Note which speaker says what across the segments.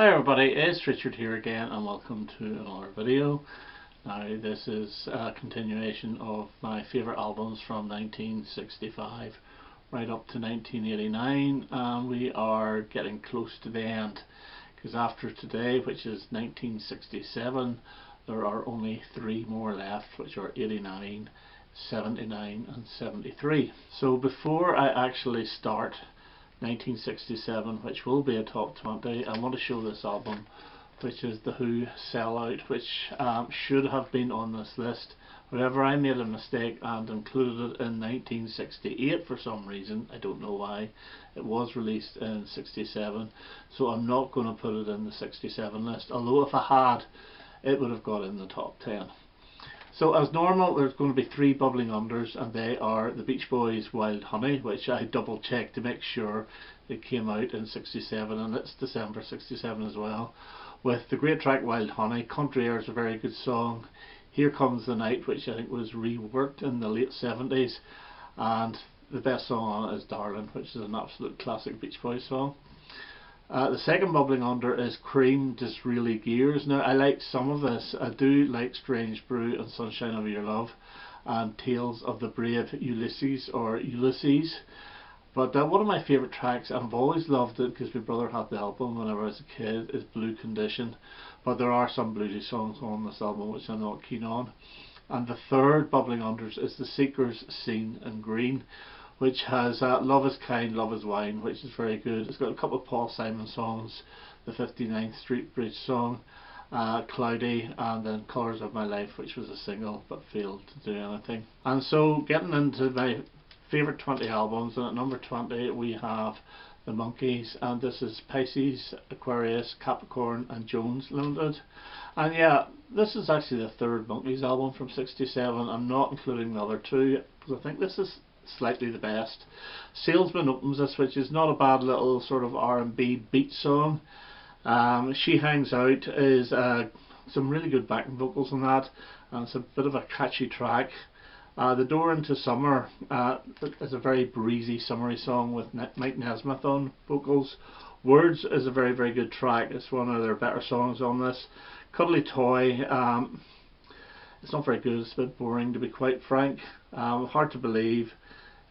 Speaker 1: Hi everybody, it's Richard here again and welcome to another video. Now this is a continuation of my favourite albums from 1965 right up to 1989, and we are getting close to the end because after today, which is 1967, there are only three more left, which are 89, 79 and 73. So before I actually start 1967, which will be a top 20, I want to show this album, which is The Who Sell Out, which should have been on this list. However, I made a mistake and included it in 1968 for some reason. I don't know why. It was released in 67, so I'm not going to put it in the 67 list, although if I had, it would have got in the top 10. So as normal, there's going to be three bubbling unders, and they are the Beach Boys' Wild Honey, which I double checked to make sure it came out in 67, and it's December 67 as well, with the great track Wild Honey. Country Air is a very good song. Here Comes the Night, which I think was reworked in the late 70s, and the best song on it is Darling, which is an absolute classic Beach Boys song. The second bubbling under is Cream Disraeli Gears. Now I like some of this. I do like Strange Brew and Sunshine of Your Love and Tales of the Brave Ulysses or Ulysses. But one of my favourite tracks, and I've always loved it because my brother had the album whenever I was a kid, is Blue Condition. But there are some bluesy songs on this album which I'm not keen on. And the third bubbling unders is The Seekers, Seen in Green, which has Love is Kind, Love is Wine, which is very good. It's got a couple of Paul Simon songs, the 59th Street Bridge song, Cloudy, and then Colours of My Life, which was a single but failed to do anything. And so getting into my favourite 20 albums, and at number 20 we have the Monkees, and this is Pisces, Aquarius, Capricorn and Jones Limited. And yeah, this is actually the third Monkees album from 67. I'm not including the other two because I think this is slightly the best. Salesman opens this, which is not a bad little sort of R&B beat song. She Hangs Out is some really good backing vocals on that, and it's a bit of a catchy track. The Door Into Summer is a very breezy summery song with Mike Nesmith on vocals. Words is a very, very good track. It's one of their better songs on this. Cuddly Toy, it's not very good. It's a bit boring, to be quite frank. Hard to Believe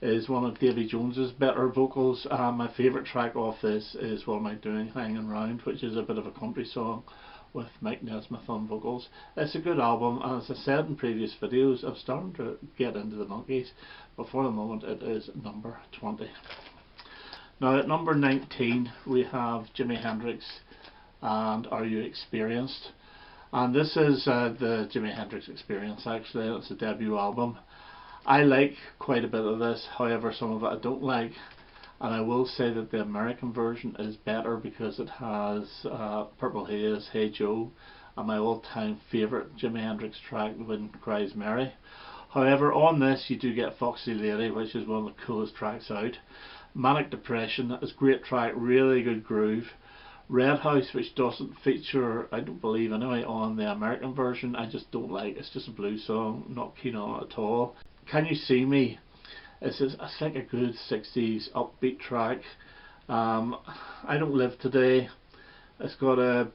Speaker 1: is one of Davy Jones's better vocals. My favourite track off this is What Am I Doing Hanging Round, which is a bit of a country song with Mike Nesmith on vocals. It's a good album, and as I said in previous videos, I'm starting to get into the Monkees, but for the moment it is number 20. Now at number 19 we have Jimi Hendrix and Are You Experienced? And this is the Jimi Hendrix Experience actually. It's a debut album. I like quite a bit of this, however some of it I don't like, and I will say that the American version is better because it has Purple Haze, Hey Joe, and my all-time favourite Jimi Hendrix track, Wind Cries Mary. However, on this you do get Foxy Lady, which is one of the coolest tracks out. Manic Depression is a great track, really good groove. Red House, which doesn't feature, I don't believe anyway, on the American version, I just don't like. It's just a blues song, not keen on it at all. Can You See Me? It's like a good 60s upbeat track. I Don't Live Today, it's got a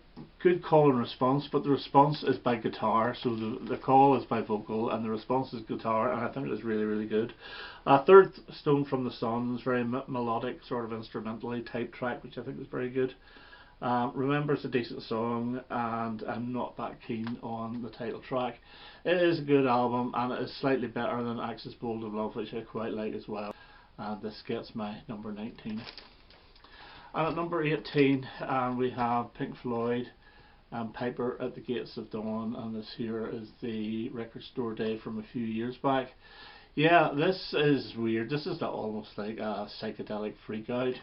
Speaker 1: good call and response, but the response is by guitar, so the call is by vocal and the response is guitar, and I think it is really, really good. Third Stone from the Sun is very melodic, sort of instrumentally type track, which I think is very good. Remember is a decent song, and I'm not that keen on the title track. It is a good album, and it is slightly better than Axis Bold of Love, which I quite like as well. And this gets my number 19. And at number 18 we have Pink Floyd and Piper at the Gates of Dawn, and this here is the Record Store Day from a few years back. Yeah, this is weird. This is almost like a psychedelic freak out.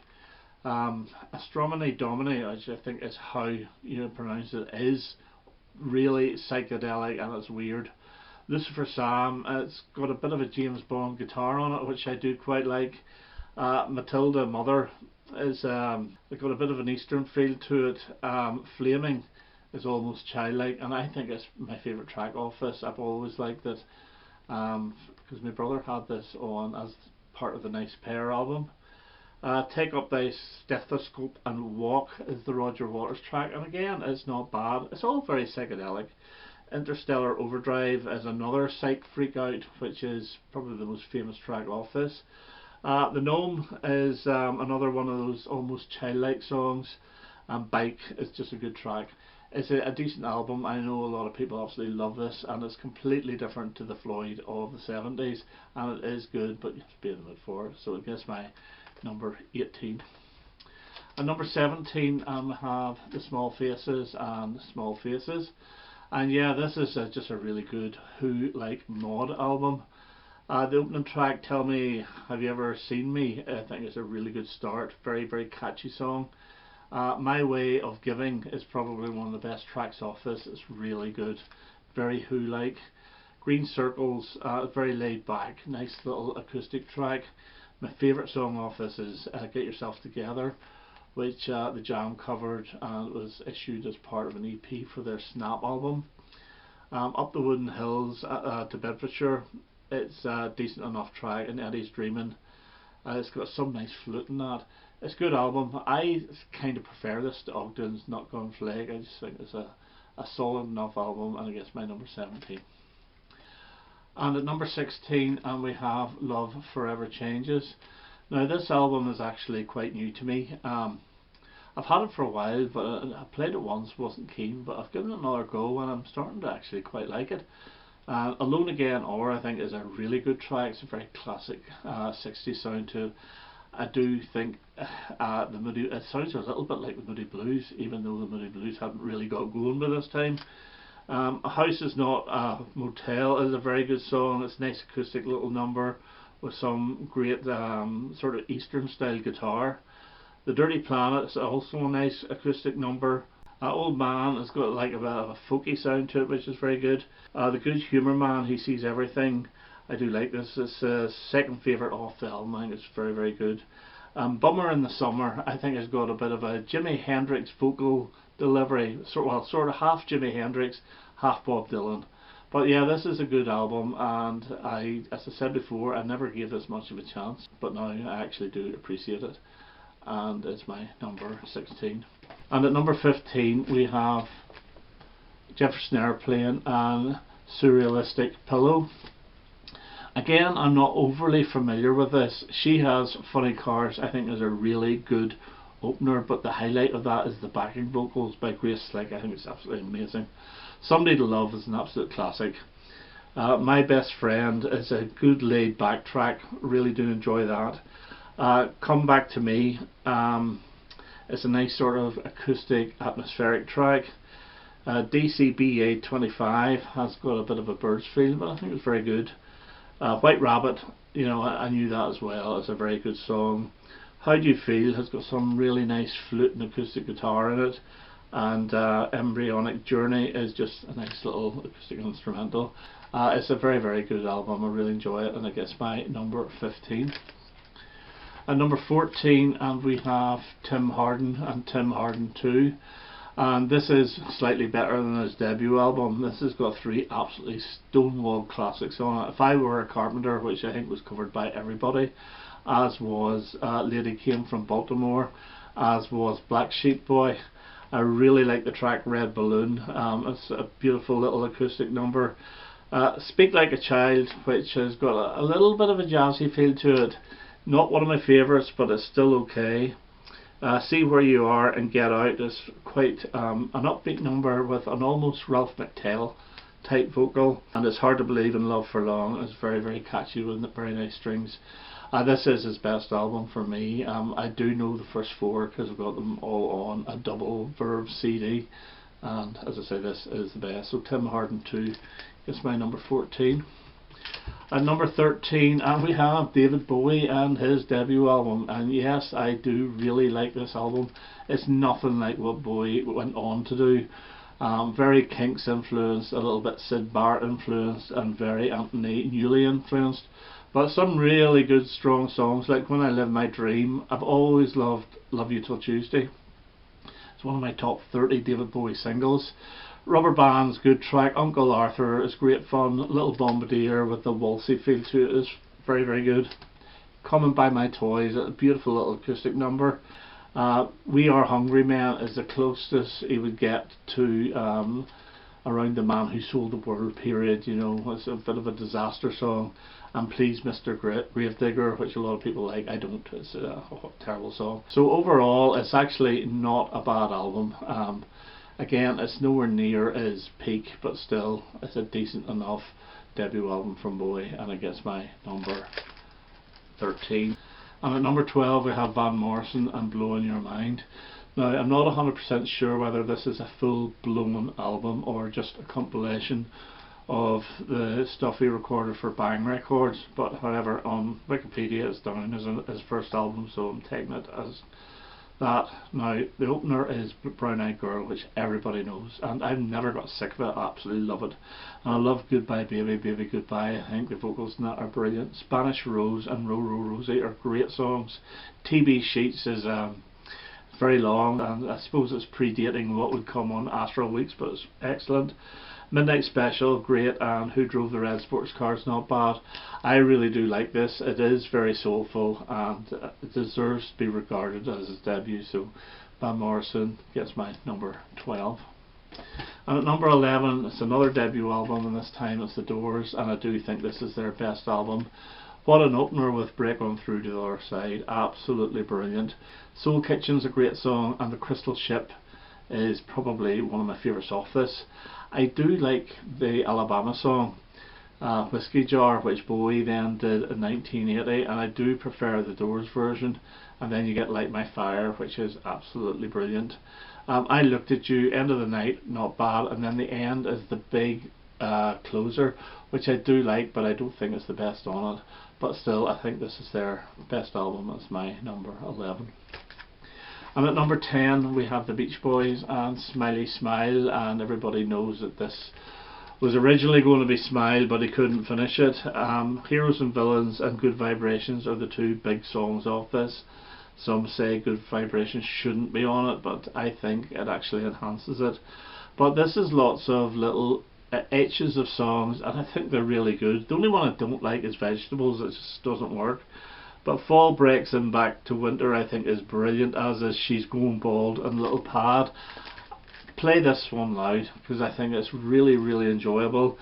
Speaker 1: Astronomy Domini, which I think is how you pronounce it, is really psychedelic and it's weird. Lucifer Sam, it's got a bit of a James Bond guitar on it, which I do quite like. Matilda Mother is it's got a bit of an Eastern feel to it. Flaming is almost childlike, and I think it's my favourite track off this. I've always liked it because my brother had this on as part of the Nice Pair album. Take Up Thy Stethoscope and Walk is the Roger Waters track, and again it's not bad. It's all very psychedelic. Interstellar Overdrive is another psych freak out, which is probably the most famous track off this. The Gnome is another one of those almost childlike songs, and Bike is just a good track. It's a decent album. I know a lot of people absolutely love this, and it's completely different to the Floyd of the 70s, and it is good, but you have to be in the mood for it. So it gets my number 18. And number 17, have The Small Faces and Small Faces. And yeah, this is just a really good Who Like Maud album. The opening track, Tell Me Have You Ever Seen Me, I think is a really good start. Very, very catchy song. My Way of Giving is probably one of the best tracks off this. It's really good. Very Who-like. Green Circles, very laid back. Nice little acoustic track. My favourite song off this is Get Yourself Together, which the Jam covered and was issued as part of an EP for their Snap album. Up the Wooden Hills to Bedfordshire, it's a decent enough track, and Eddie's Dreaming. It's got some nice flute in that. It's a good album. I kind of prefer this to Ogden's Not Gone Flake. I just think it's a solid enough album, and I guess my number 17. And at number 16, we have Love Forever Changes. Now this album is actually quite new to me. I've had it for a while, but I played it once, wasn't keen, but I've given it another go and I'm starting to actually quite like it. Alone Again Or, I think, is a really good track. It's a very classic 60s sound to it. I do think the Moody, it sounds a little bit like the Moody Blues, even though the Moody Blues haven't really got going by this time. A House Is Not a Motel is a very good song. It's a nice acoustic little number with some great sort of Eastern style guitar. The Dirty Planet is also a nice acoustic number. Old Man has got like a bit of a folky sound to it, which is very good. The Good Humour Man, He Sees Everything. I do like this. It's the second favourite off the album. I think it's very, very good. Bummer in the Summer, I think, has got a bit of a Jimi Hendrix vocal delivery. Sort of half Jimi Hendrix, half Bob Dylan. But yeah, this is a good album, and as I said before, I never gave this much of a chance, but now I actually do appreciate it. And it's my number 16. And at number 15 we have Jefferson Airplane and Surrealistic Pillow. Again, I'm not overly familiar with this. She Has Funny Cars, I think, is a really good opener, but the highlight of that is the backing vocals by Grace Slick. I think it's absolutely amazing. Somebody to Love is an absolute classic. My Best Friend is a good laid back track, really do enjoy that. Come Back to Me, it's a nice sort of acoustic atmospheric track. DCBA 25 has got a bit of a Birds feel, but I think it's very good. White Rabbit, you know, I knew that as well. It's a very good song. How Do You Feel has got some really nice flute and acoustic guitar in it, and Embryonic Journey is just a nice little acoustic instrumental. It's a very, very good album. I really enjoy it, and I guess my number 15. At number 14, and we have Tim Hardin and Tim Hardin 2, and this is slightly better than his debut album. This has got 3 absolutely stonewall classics on it. If I Were a Carpenter, which I think was covered by everybody, as was Lady Came from Baltimore, as was Black Sheep Boy. I really like the track Red Balloon. It's a beautiful little acoustic number. Speak Like a Child, which has got a little bit of a jazzy feel to it. Not one of my favourites, but it's still okay. See Where You Are and Get Out is quite an upbeat number with an almost Ralph McTell type vocal, and It's Hard to Believe in Love for Long. It's very, very catchy with very nice strings. This is his best album for me. I do know the first 4 because I've got them all on a double Verve CD, and as I say, this is the best. So Tim Hardin 2 is my number 14. At number 13, and we have David Bowie and his debut album, and yes, I do really like this album. It's nothing like what Bowie went on to do. Very Kinks influenced, a little bit Syd Barrett influenced, and very Anthony Newley influenced, but some really good strong songs like When I Live My Dream. I've always loved Love You Till Tuesday. It's one of my top 30 David Bowie singles. Rubber Band's good track. Uncle Arthur is great fun. Little Bombardier with the waltzy feel to it is very, very good. Come and Buy My Toys, a beautiful little acoustic number. We Are Hungry Men is the closest he would get to Around the Man Who Sold the World period. You know, it's a bit of a disaster song. And Please Mr. Gravedigger, which a lot of people like. I don't. It's a terrible song. So overall, it's actually not a bad album. Again, it's nowhere near his peak, but still, it's a decent enough debut album from Bowie, and it gets my number 13. And at number 12 we have Van Morrison and Blowing Your Mind. Now, I'm not 100% sure whether this is a full-blown album or just a compilation of the stuff he recorded for Bang Records, but however, on Wikipedia it's down as his first album, so I'm taking it as that. Now, the opener is Brown Eyed Girl, which everybody knows, and I've never got sick of it. I absolutely love it. And I love Goodbye Baby, Baby Goodbye. I think the vocals in that are brilliant. Spanish Rose and Row Row Rosie are great songs. TB Sheets is very long, and I suppose it's predating what would come on Astral Weeks, but it's excellent. Midnight Special, great, and Who Drove the Red Sports Cars, not bad. I really do like this. It is very soulful, and it deserves to be regarded as his debut, so Van Morrison gets my number 12. And at number 11, it's another debut album, and this time it's The Doors, and I do think this is their best album. What an opener with Break On Through to the Other Side, absolutely brilliant. Soul Kitchen's a great song, and The Crystal Ship is probably one of my favourites off this. I do like the Alabama song, Whiskey Jar, which Bowie then did in 1980, and I do prefer the Doors version. And then you get Light My Fire, which is absolutely brilliant. I Looked at You, End of the Night, not bad, and then the end is the big closer, which I do like, but I don't think it's the best on it. But still, I think this is their best album. It's my number 11. And at number 10 we have the Beach Boys and Smiley Smile, and everybody knows that this was originally going to be Smile, but he couldn't finish it. Heroes and Villains and Good Vibrations are the two big songs off this. Some say Good Vibrations shouldn't be on it, but I think it actually enhances it. But this is lots of little etches of songs, and I think they're really good. The only one I don't like is Vegetables. It just doesn't work. But Fall Breaks In Back to Winter I think is brilliant, as is She's Going Bald and Little Pad. Play this one loud because I think it's really, really enjoyable.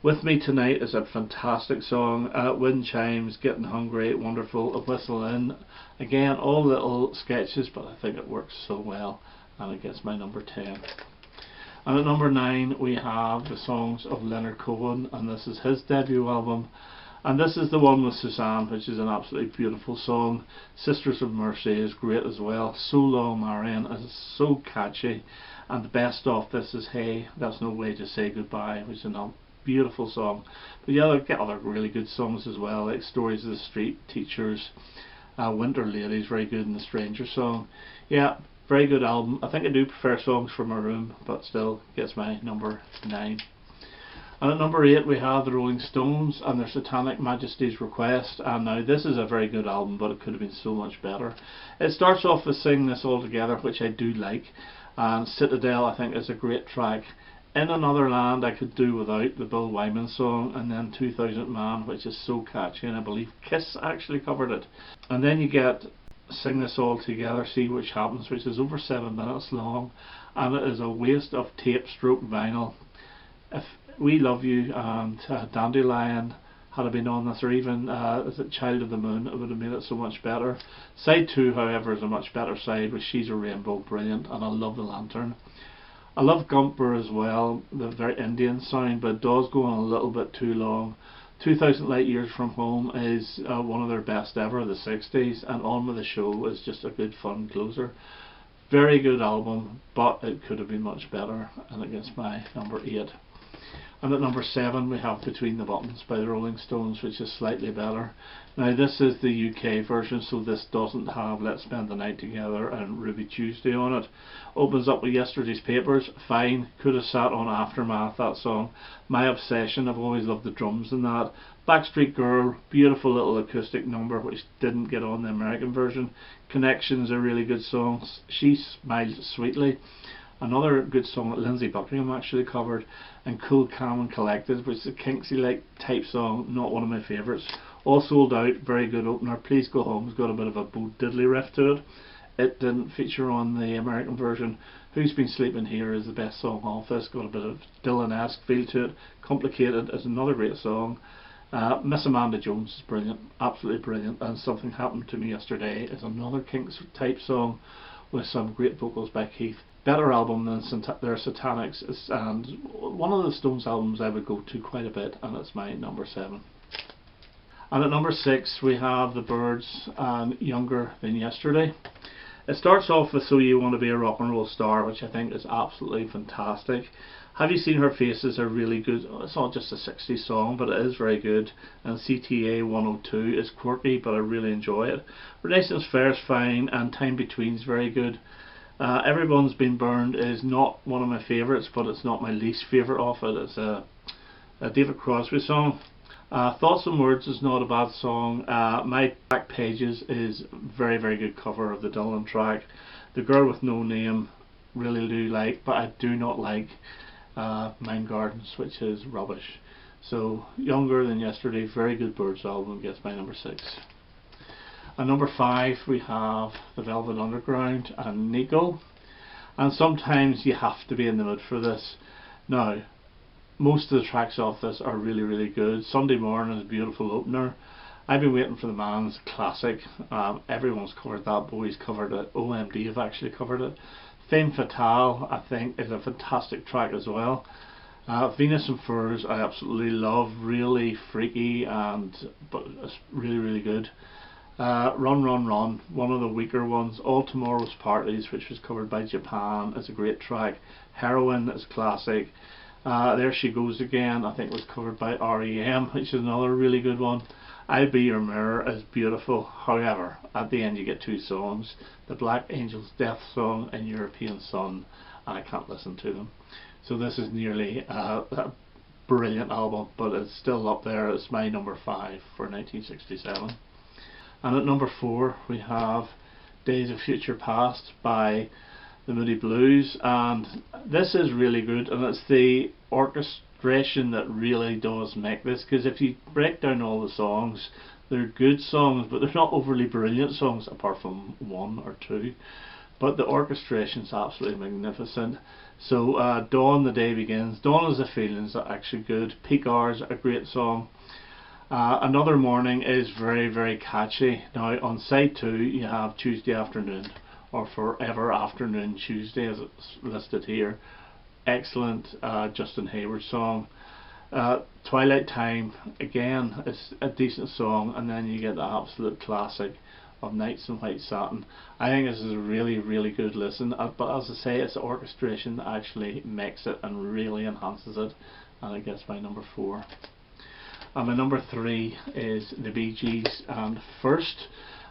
Speaker 1: With Me Tonight is a fantastic song. Wind Chimes, Getting Hungry, wonderful. A Whistle In, again, all little sketches, but I think it works so well, and it gets my number 10. And at number 9 we have the songs of Leonard Cohen, and this is his debut album. And this is the one with Suzanne, which is an absolutely beautiful song. Sisters of Mercy is great as well. So Long Marion is so catchy. And the best off this is Hey, That's No Way to Say Goodbye, which is a beautiful song. But yeah, they get other really good songs as well, like Stories of the Street, Teachers, Winter Ladies, very good, and The Stranger Song. Yeah, very good album. I think I do prefer Songs from My Room, but still gets my number 9. And at number 8 we have the Rolling Stones and their Satanic Majesty's Request. And now this is a very good album, but it could have been so much better. It starts off with Sing This All Together, which I do like, and Citadel I think is a great track. In Another Land I could do without the Bill Wyman song, and then 2000 Man, which is so catchy, and I believe Kiss actually covered it. And then you get Sing This All Together, See Which Happens, which is over 7 minutes long, and it is a waste of tape stroke vinyl. If We Love You and Dandelion had been on this, or even is it Child of the Moon, it would have made it so much better. Side 2 however is a much better side, with She's a Rainbow, brilliant, and I love The Lantern. I love Gumper as well, the very Indian sound, but it does go on a little bit too long. 2000 Light Years From Home is one of their best ever, the 60s, and On With The Show is just a good fun closer. Very good album, but it could have been much better, and it gets my number 8. And at number 7 we have Between the Buttons by the Rolling Stones, which is slightly better. Now this is the UK version, so this doesn't have Let's Spend the Night Together and Ruby Tuesday on it. Opens up with Yesterday's Papers, fine. Could have sat on Aftermath, that song. My Obsession, I've always loved the drums in that. Backstreet Girl, beautiful little acoustic number which didn't get on the American version. Connection's a really good song. She Smiles Sweetly, another good song that Lindsey Buckingham actually covered. And Cool, Calm and Collected, which is a Kinksy like type song, not one of my favourites. All Sold Out, very good opener. Please Go Home's got a bit of a Bo Diddley riff to it. It didn't feature on the American version. Who's Been Sleeping Here is the best song off this. Got a bit of Dylan-esque feel to it. Complicated is another great song. Miss Amanda Jones is brilliant, absolutely brilliant. And Something Happened to Me Yesterday is another Kinks type song with some great vocals by Keith. Better album than their Satanics, and one of the Stones albums I would go to quite a bit, and it's my number 7. And at number 6 we have The Byrds and Younger Than Yesterday. It starts off with So You Want to Be a Rock and Roll Star, which I think is absolutely fantastic. Have You Seen Her Faces are really good. It's not just a 60s song, but it is very good. And CTA 102 is quirky, but I really enjoy it. Renaissance Fair is fine, and Time Between is very good. Everyone's Been Burned is not one of my favourites, but it's not my least favourite off it. It's a David Crosby song. Thoughts and Words is not a bad song. My Back Pages is very, very good cover of the Dylan track. The Girl with No Name really do like, but I do not like Mind Gardens, which is rubbish. So Younger Than Yesterday, very good Byrds album, gets my number 6. At number 5 we have The Velvet Underground and Nico. And sometimes you have to be in the mood for this. Now, most of the tracks off this are really, really good. Sunday Morning is a beautiful opener. I've Been Waiting for the Man's classic. Everyone's covered that. Bowie's covered it. OMD have actually covered it. Femme Fatale, I think, is a fantastic track as well. Venus and Furs I absolutely love. Really freaky, but it's really, really good. Run Run Run, one of the weaker ones. All Tomorrow's Parties, which was covered by Japan, is a great track. Heroin is classic. There She Goes Again, I think was covered by REM, which is another really good one. I'll Be Your Mirror is beautiful. However, at the end you get 2 songs, the Black Angels Death Song and European Sun, and I can't listen to them. So this is nearly a brilliant album, but it's still up there. It's my number 5 for 1967. And at number 4 we have Days of Future Past by the Moody Blues, and this is really good, and it's the orchestration that really does make this, because if you break down all the songs, they're good songs, but they're not overly brilliant songs apart from 1 or 2, but the orchestration is absolutely magnificent. So Dawn, The Day Begins, Dawn is the Feelings are actually good. Peak Hours, a great song. Another Morning is very, very catchy. Now on side 2 you have Tuesday Afternoon, or Forever Afternoon Tuesday as it's listed here. Excellent Justin Hayward song. Twilight Time, again, is a decent song, and then you get the absolute classic of Nights in White Satin. I think this is a really, really good listen, but as I say, it's the orchestration that actually makes it and really enhances it, and it gets my number 4. And my number 3 is the Bee Gees and First.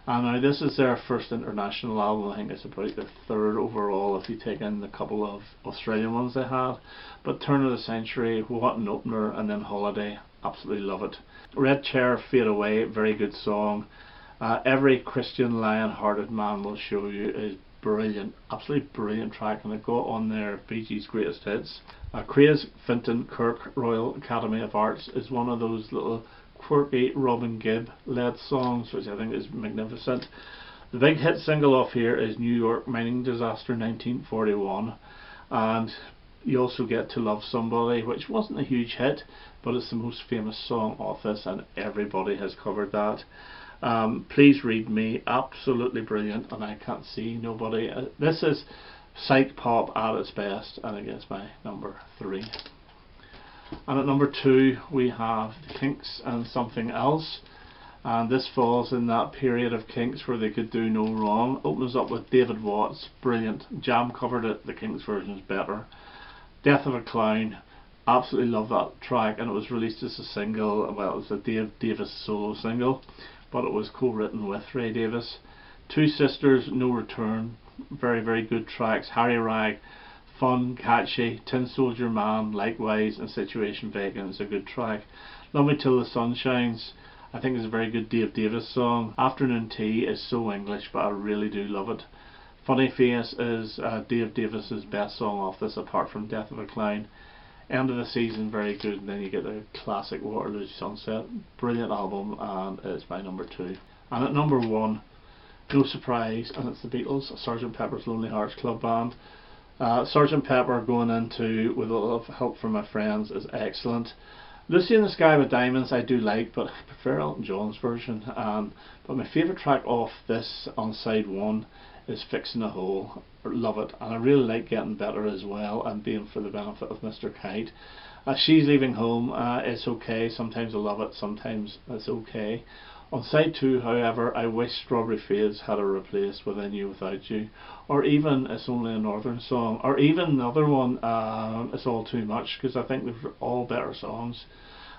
Speaker 1: And now this is their first international album. I think it's about their 3rd overall if you take in the couple of Australian ones they had. But Turn of the Century, what an opener, and then Holiday, absolutely love it. Red Chair, Fade Away, very good song. Every Christian Lion-Hearted Man Will Show You is brilliant, absolutely brilliant track, and it got on their Bee Gees Greatest Hits. Craze Fintan Kirk Royal Academy of Arts is one of those little quirky Robin Gibb led songs, which I think is magnificent. The big hit single off here is New York Mining Disaster 1941, and you also get To Love Somebody, which wasn't a huge hit, but it's the most famous song off this, and everybody has covered that. Please Read Me, absolutely brilliant, and I can't see nobody. This is psych pop at its best, and it gets my number 3. And at number 2 we have the Kinks and Something Else, and this falls in that period of Kinks where they could do no wrong. Opens up with David Watts, brilliant. Jam covered it, the Kinks version is better. Death of a Clown, absolutely love that track, and it was released as a single. Well, it was a Dave Davis solo single, but it was co-written with Ray Davis. Two Sisters, No Return, very, very good tracks. Harry Rag, fun, catchy. Tin Soldier Man, likewise, and Situation Vacant is a good track. Love Me Till the Sun Shines, I think is a very good Dave Davis song. Afternoon Tea is so English, but I really do love it. Funny Face is Dave Davis's best song off this, apart from Death of a Clown. End of the season very good, and then you get the classic Waterloo Sunset. Brilliant album, and it's my number 2. And at number 1, no surprise, and it's the Beatles, Sgt. Pepper's Lonely Hearts Club Band. Sgt. Pepper going into With a Lot of Help from My Friends is excellent. Lucy in the Sky with Diamonds I do like, but I prefer Elton John's version. But my favourite track off this on side 1 is Fixing a Hole. Love it, and I really like Getting Better as well, and Being for the Benefit of Mr. Kite. She's Leaving Home, it's okay, sometimes I love it, sometimes it's okay. On side 2, however, I wish Strawberry Fields had a replaced with I Knew Without You, or even It's Only a Northern Song, or even the other one, It's All Too Much, because I think they're all better songs.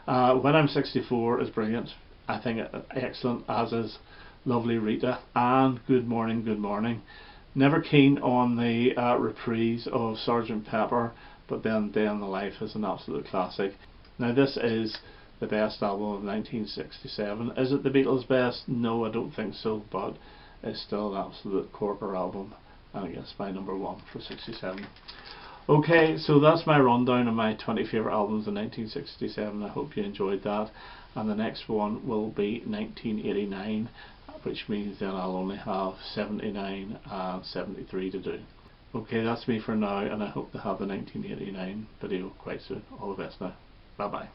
Speaker 1: When I'm 64 is brilliant, I think excellent, as is Lovely Rita and Good Morning, Good Morning. Never keen on the reprise of Sgt. Pepper, but then Day in the Life is an absolute classic. Now this is the best album of 1967. Is it the Beatles' best? No, I don't think so, but it's still an absolute corker album, and I guess my number 1 for 67. Okay, so that's my rundown of my 20 favourite albums of 1967. I hope you enjoyed that, and the next one will be 1989, which means then I'll only have 79 and 73 to do. Okay, that's me for now, and I hope to have the 1989 video quite soon. All the best now. Bye bye.